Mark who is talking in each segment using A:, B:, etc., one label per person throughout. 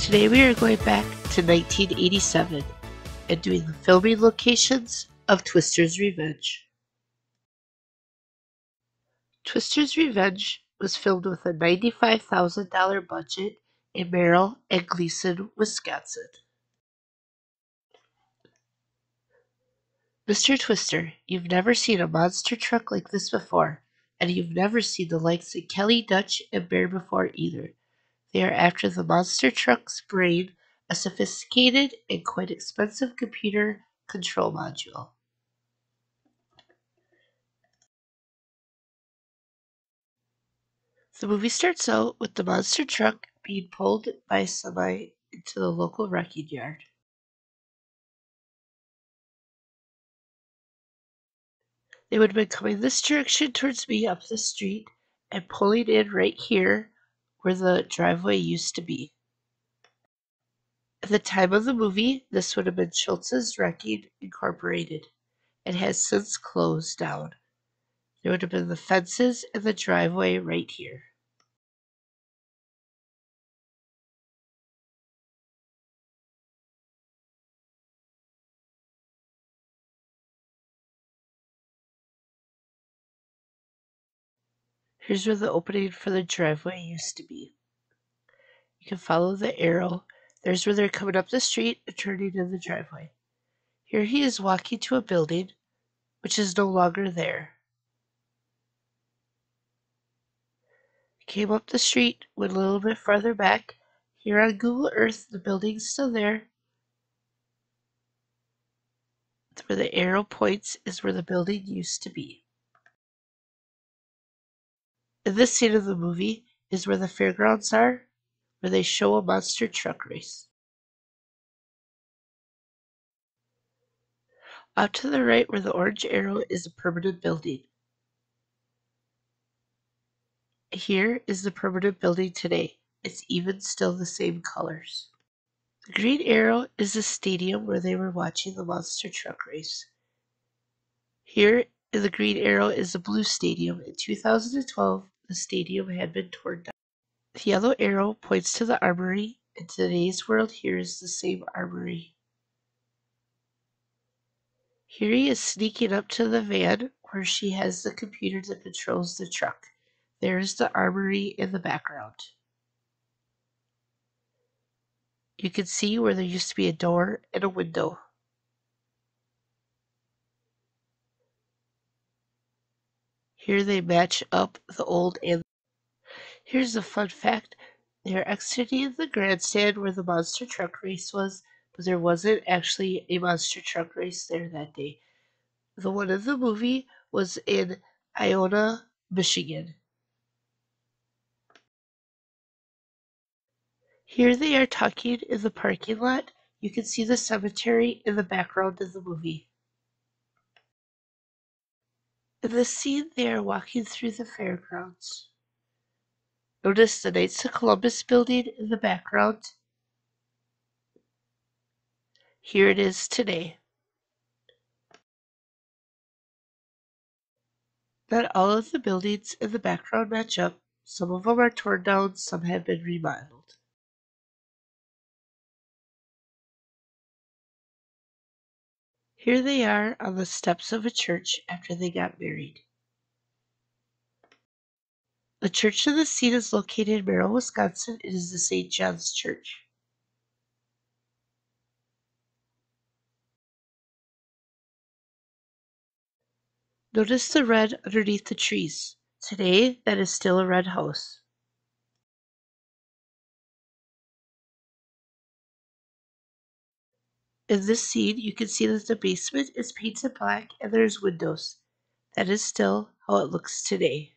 A: Today we are going back to 1987 and doing the filming locations of Twister's Revenge. Twister's Revenge was filmed with a $95,000 budget in Merrill and Gleason, Wisconsin. Mr. Twister, you've never seen a monster truck like this before, and you've never seen the likes of Kelly, Dutch, and Bear before either. They are after the monster truck's brain, a sophisticated and quite expensive computer control module. The movie starts out with the monster truck being pulled by a semi into the local wrecking yard. They would have been coming this direction towards me up the street and pulling in right here where the driveway used to be. At the time of the movie, this would have been Schultz's Wrecking Incorporated and has since closed down. There would have been the fences and the driveway right here. Here's where the opening for the driveway used to be. You can follow the arrow. There's where they're coming up the street and turning in the driveway. Here he is walking to a building, which is no longer there. He came up the street, went a little bit farther back. Here on Google Earth, the building's still there. Where the arrow points is where the building used to be. In this scene of the movie is where the fairgrounds are, where they show a monster truck race. Out to the right where the orange arrow is a permanent building. Here is the permanent building today. It's even still the same colors. The green arrow is the stadium where they were watching the monster truck race. Here in the green arrow is the blue stadium. In 2012, the stadium had been torn down. The yellow arrow points to the armory. In today's world, here is the same armory. Here he is sneaking up to the van where she has the computer that controls the truck. There is the armory in the background. You can see where there used to be a door and a window. Here they match up the old and here's a fun fact. They are exiting the grandstand where the monster truck race was, but there wasn't actually a monster truck race there that day. The one in the movie was in Iona, Michigan. Here they are talking in the parking lot. You can see the cemetery in the background of the movie. In this scene, they are walking through the fairgrounds. Notice the Knights of Columbus building in the background. Here it is today. Not all of the buildings in the background match up. Some of them are torn down, some have been remodeled. Here they are on the steps of a church after they got married. The church in the scene is located in Merrill, Wisconsin. It is the St. John's Church. Notice the red underneath the trees. Today, that is still a red house. In this scene, you can see that the basement is painted black and there's windows. That is still how it looks today.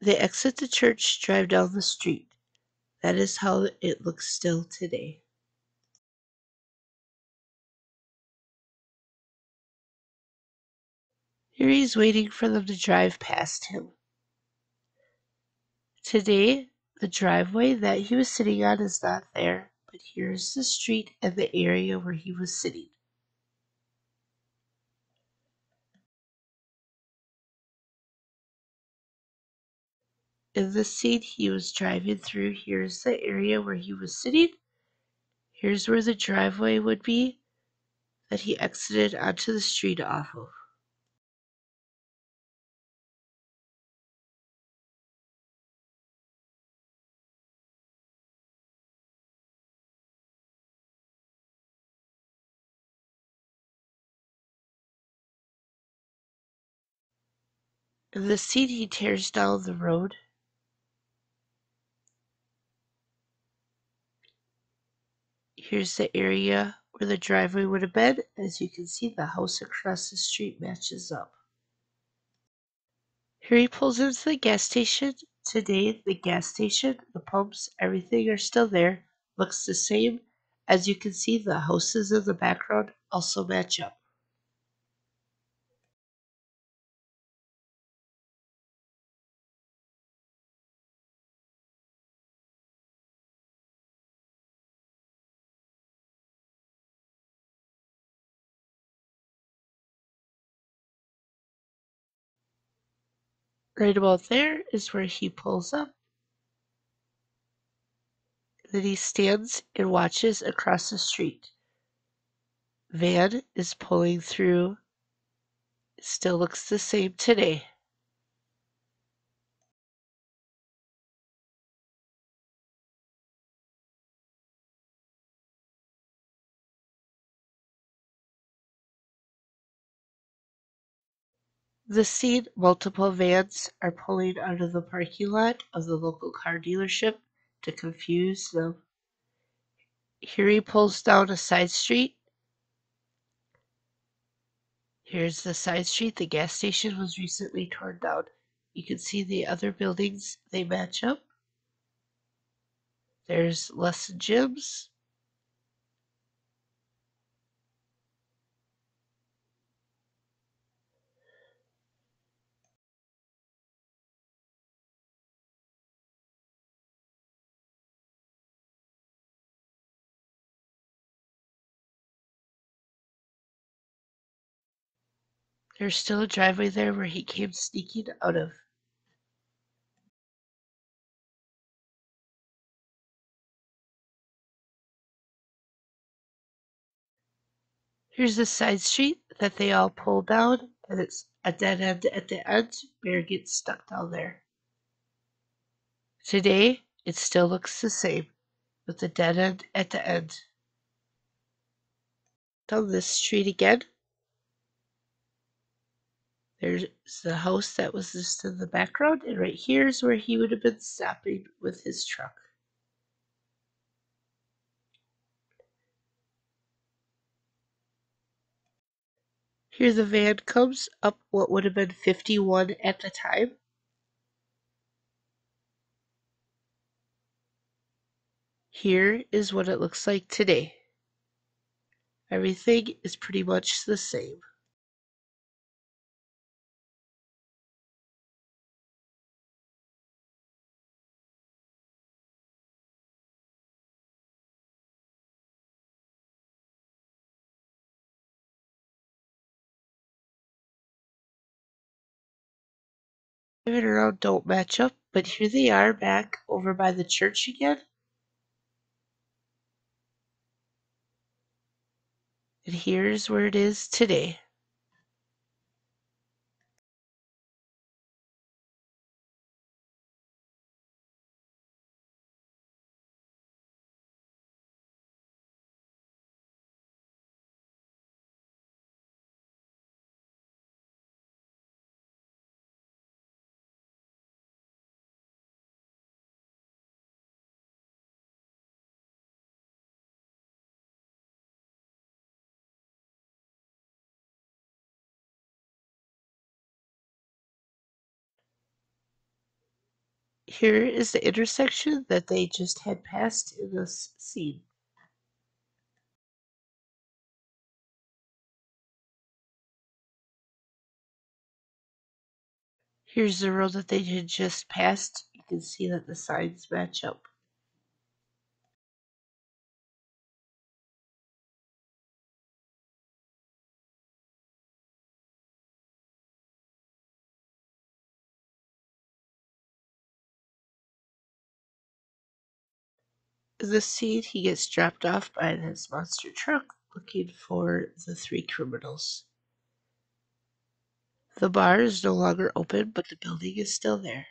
A: They exit the church, drive down the street. That is how it looks still today. Here he is waiting for them to drive past him. Today, the driveway that he was sitting on is not there, but here's the street and the area where he was sitting. In this scene, he was driving through. Here's the area where he was sitting. Here's where the driveway would be that he exited onto the street off of. In this scene, he tears down the road. Here's the area where the driveway would have been. As you can see, the house across the street matches up. Here he pulls into the gas station. Today, the gas station, the pumps, everything are still there. Looks the same. As you can see, the houses in the background also match up. Right about there is where he pulls up. Then he stands and watches across the street. Van is pulling through. It still looks the same today. The scene, multiple vans are pulling out of the parking lot of the local car dealership to confuse them. Here he pulls down a side street. Here's the side street. The gas station was recently torn down. You can see the other buildings, they match up. There's lesson gyms. There's still a driveway there where he came sneaking out of. Here's the side street that they all pull down, and it's a dead end at the end. Bear gets stuck down there. Today, it still looks the same, with the dead end at the end. Down this street again, there's the house that was just in the background, and right here is where he would have been stopping with his truck. Here the van comes up what would have been 51 at the time. Here is what it looks like today. Everything is pretty much the same. Driving around don't match up, but here they are back over by the church again. And here's where it is today. Here is the intersection that they just had passed in this scene. Here's the road that they had just passed. You can see that the signs match up. In this scene, he gets dropped off by his monster truck looking for the three criminals. The bar is no longer open, but the building is still there.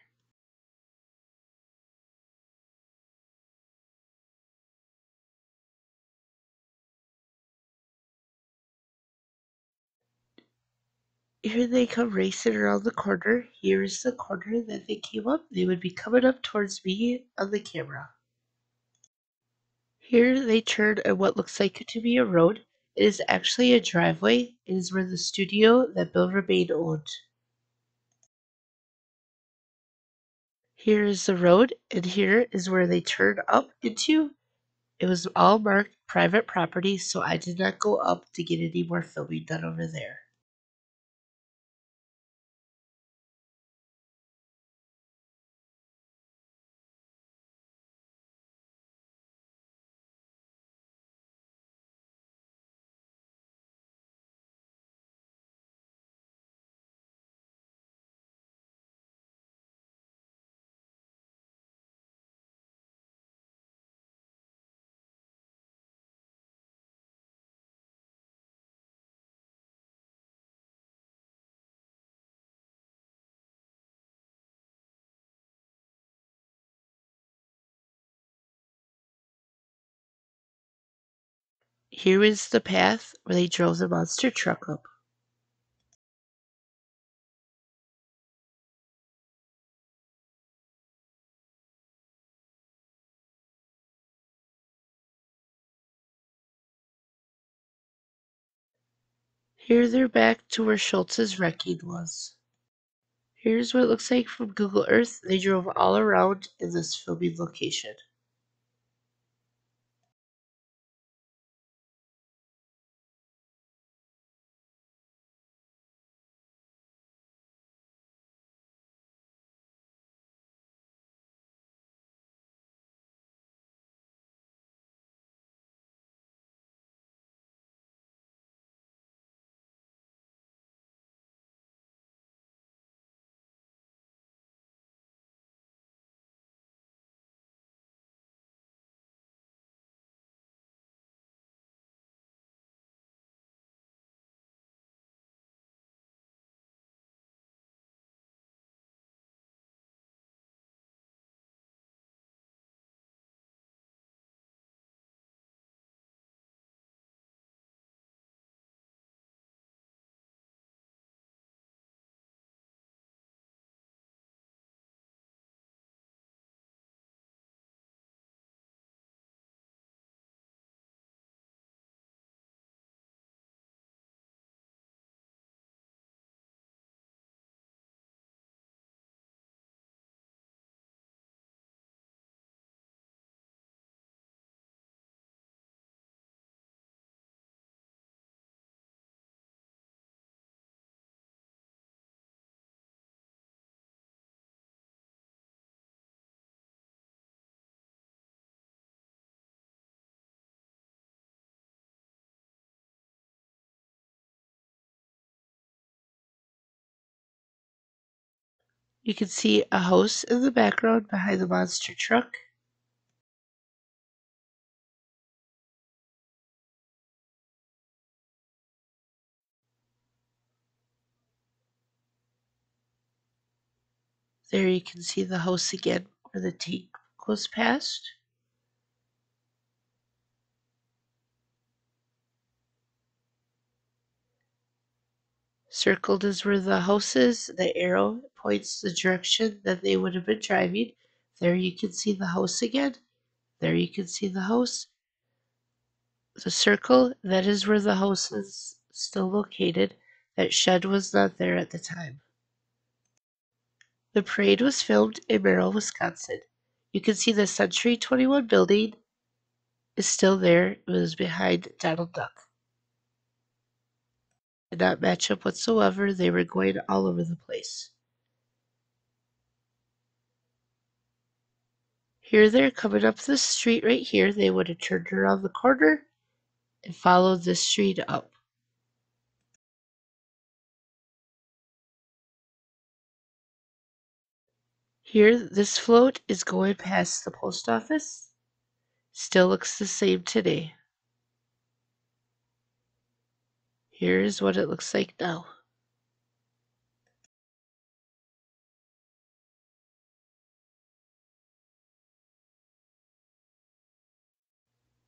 A: Here they come racing around the corner. Here is the corner that they came up. They would be coming up towards me on the camera. Here they turn at what looks like to be a road. It is actually a driveway. It is where the studio that Bill Rebane owned. Here is the road, and here is where they turn up into. It was all marked private property, so I did not go up to get any more filming done over there. Here is the path where they drove the monster truck up. Here they're back to where Schultz's wrecking was. Here's what it looks like from Google Earth. They drove all around in this filming location. You can see a house in the background behind the monster truck. There you can see the house again where the tank goes past. Circled is where the house is. The arrow points the direction that they would have been driving. There you can see the house again. There you can see the house. The circle, that is where the house is still located. That shed was not there at the time. The parade was filmed in Merrill, Wisconsin. You can see the Century 21 building is still there. It was behind Donald Duck. Did not match up whatsoever. They were going all over the place. Here they're coming up this street right here. They would have turned around the corner and followed this street up. Here, this float is going past the post office. Still looks the same today. Here is what it looks like now.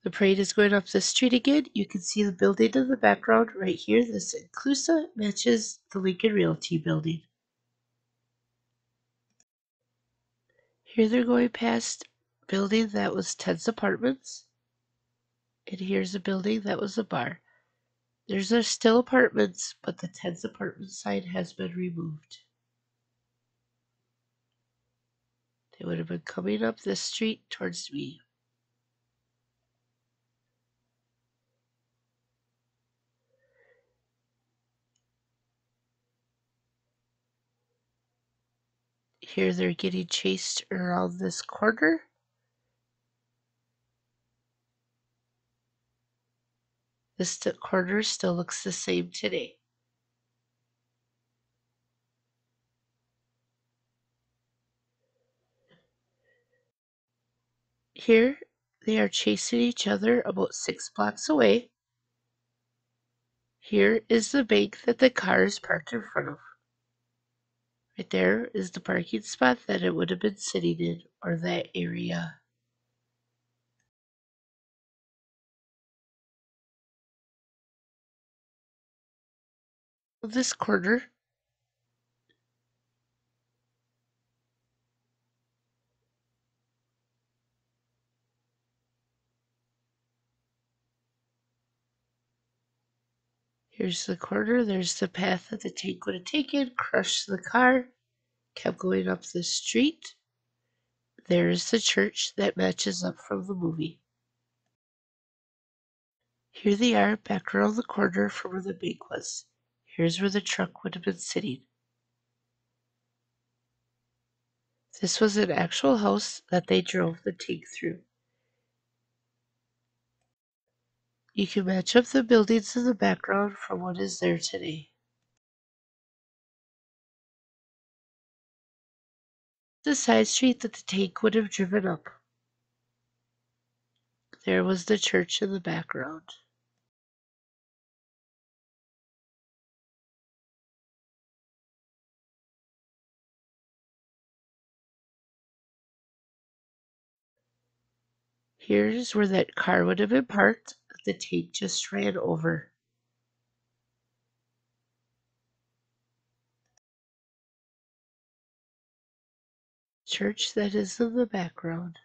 A: The parade is going up the street again. You can see the building in the background right here. This Inclusa matches the Lincoln Realty building. Here they're going past a building that was Ted's Apartments. And here's a building that was a bar. There's still apartments, but the Ted's Apartment sign has been removed. They would have been coming up this street towards me. Here they're getting chased around this corner. This corner still looks the same today. Here they are chasing each other about 6 blocks away. Here is the bank that the car is parked in front of. Right there is the parking spot that it would have been sitting in, or that area. This corner, here's the corner, there's the path that the tank would have taken, crushed the car, kept going up the street. There's the church that matches up from the movie. Here they are back around the corner from where the bank was. Here's where the truck would have been sitting. This was an actual house that they drove the tank through. You can match up the buildings in the background from what is there today. The side street that the tank would have driven up. There was the church in the background. Here's where that car would have been parked that the tank just ran over. Church that is in the background.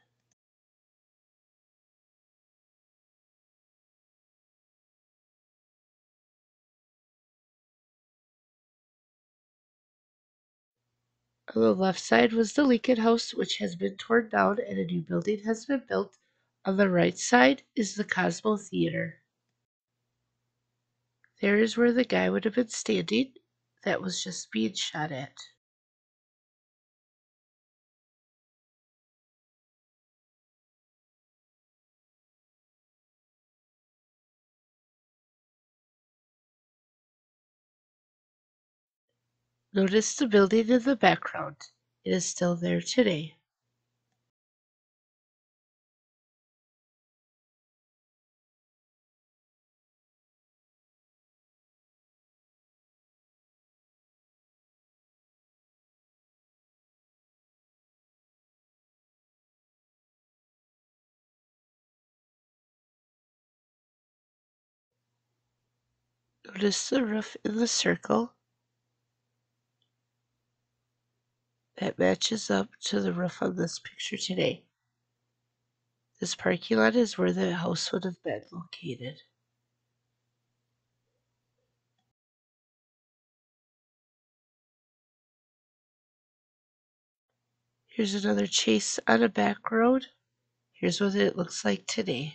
A: On the left side was the Lincoln House, which has been torn down and a new building has been built. On the right side is the Cosmo Theater. There is where the guy would have been standing that was just being shot at. Notice the building in the background. It is still there today. Notice the roof in the circle that matches up to the roof on this picture today. This parking lot is where the house would have been located. Here's another chase on a back road. Here's what it looks like today.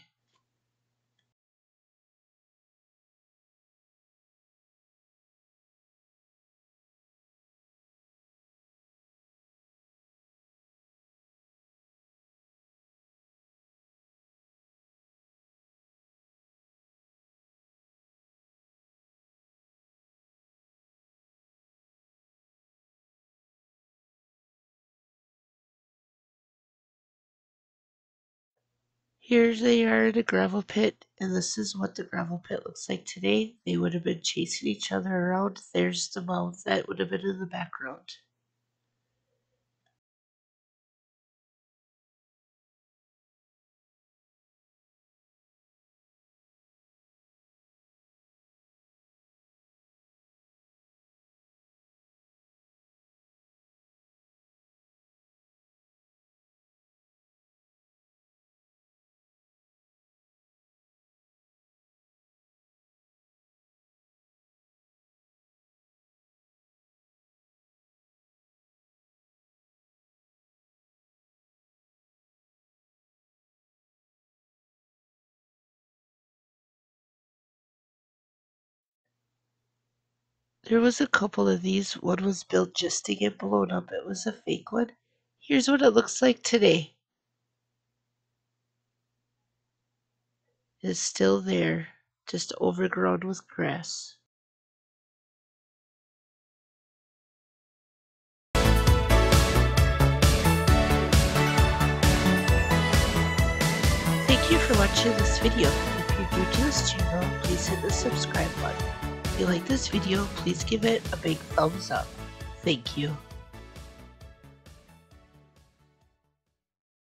A: Here they are in a gravel pit, and this is what the gravel pit looks like today. They would have been chasing each other around. There's the mound that would have been in the background. There was a couple of these. One was built just to get blown up. It was a fake one. Here's what it looks like today. It's still there, just overgrown with grass. Thank you for watching this video. If you're new to this channel, please hit the subscribe button. If you like this video, please give it a big thumbs up. Thank you.